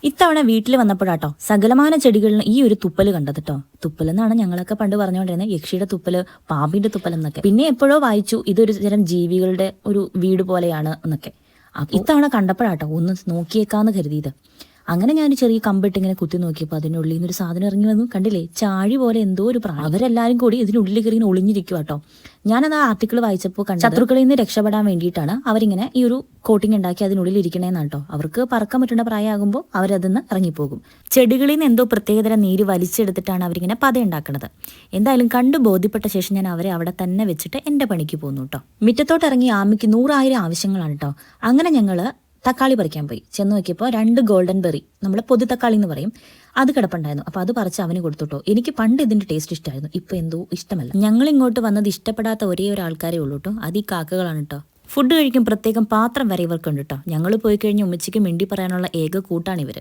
ഇത്തവണ വീട്ടിൽ വന്നപ്പോഴാട്ടോ സകലമാന ചെടികളിലും ഈ ഒരു തുപ്പല് കണ്ടത് കേട്ടോ. തുപ്പലെന്നാണ് ഞങ്ങളൊക്കെ പണ്ട് പറഞ്ഞുകൊണ്ടിരുന്നത്, യക്ഷിയുടെ തുപ്പല്, പാമ്പിന്റെ തുപ്പൽ എന്നൊക്കെ. പിന്നെ എപ്പോഴോ വായിച്ചു ഇതൊരു തരം ജീവികളുടെ ഒരു വീട് പോലെയാണ് എന്നൊക്കെ. ഇത്തവണ കണ്ടപ്പോഴാട്ടോ ഒന്ന് നോക്കിയേക്കാന്ന് കരുതിയത്. അങ്ങനെ ഞാൻ ചെറിയ കമ്പിട്ട് ഇങ്ങനെ കുത്തി നോക്കിയപ്പോൾ അതിനുള്ളിൽ നിന്നൊരു സാധനം ഇറങ്ങി വന്നു. കണ്ടില്ലേ, ചാഴി പോലെ എന്തോ ഒരു പ്രായം. അവരെല്ലാരും കൂടി ഇതിനുള്ളിൽ കയറി ഇങ്ങനെ ഒളിഞ്ഞിരിക്കുക കേട്ടോ. ഞാനത് ആ ആർട്ടിക്കിൾ വായിച്ചപ്പോൾ കണ്ടത് ശത്രുക്കളിൽ നിന്ന് രക്ഷപ്പെടാൻ വേണ്ടിയിട്ടാണ് അവരിങ്ങനെ ഈ ഒരു കോട്ടിങ് ഉണ്ടാക്കി അതിനുള്ളിൽ ഇരിക്കണേന്നാണ് കേട്ടോ. അവർക്ക് പറക്കാൻ പറ്റുന്ന പ്രായമാകുമ്പോൾ അവരതിന്ന് ഇറങ്ങിപ്പോകും. ചെടികളിൽ നിന്ന് എന്തോ പ്രത്യേകതരം നീര് വലിച്ചെടുത്തിട്ടാണ് അവരിങ്ങനെ പത ഉണ്ടാക്കുന്നത്. എന്തായാലും കണ്ടു ബോധ്യപ്പെട്ട ശേഷം ഞാൻ അവരെ അവിടെ തന്നെ വെച്ചിട്ട് എൻ്റെ പണിക്ക് പോന്നു കേട്ടോ. മുറ്റത്തോട്ട് ഇറങ്ങി ആമിക്ക് 100,000 ആവശ്യങ്ങളാണ് കേട്ടോ. അങ്ങനെ ഞങ്ങള് തക്കാളി പറിക്കാൻ പോയി. ചെന്ന് നോക്കിയപ്പോൾ 2 ഗോൾഡൻ ബെറി, നമ്മളെ പൊതു തക്കാളി എന്ന് പറയും, അത് കിടപ്പുണ്ടായിരുന്നു. അപ്പോൾ അത് പറിച്ച് അവന് കൊടുത്തുട്ടോ. എനിക്ക് പണ്ട് ഇതിന്റെ ടേസ്റ്റ് ഇഷ്ടമായിരുന്നു, ഇപ്പൊ എന്തോ ഇഷ്ടമല്ല. ഞങ്ങൾ ഇങ്ങോട്ട് വന്നത് ഇഷ്ടപ്പെടാത്ത ഒരേ ഒരു ആൾക്കാരെ ഉള്ളൂ കേട്ടോ, അത് ഈ കാക്കകളാണ് കേട്ടോ. ഫുഡ് കഴിക്കും പ്രത്യേകം പാത്രം വരെ ഇവർക്കുണ്ട് കേട്ടോ. ഞങ്ങൾ പോയി കഴിഞ്ഞ് ഉമ്മച്ചിക്ക് മിണ്ടി പറയാനുള്ള ഏക കൂട്ടാണ് ഇവര്.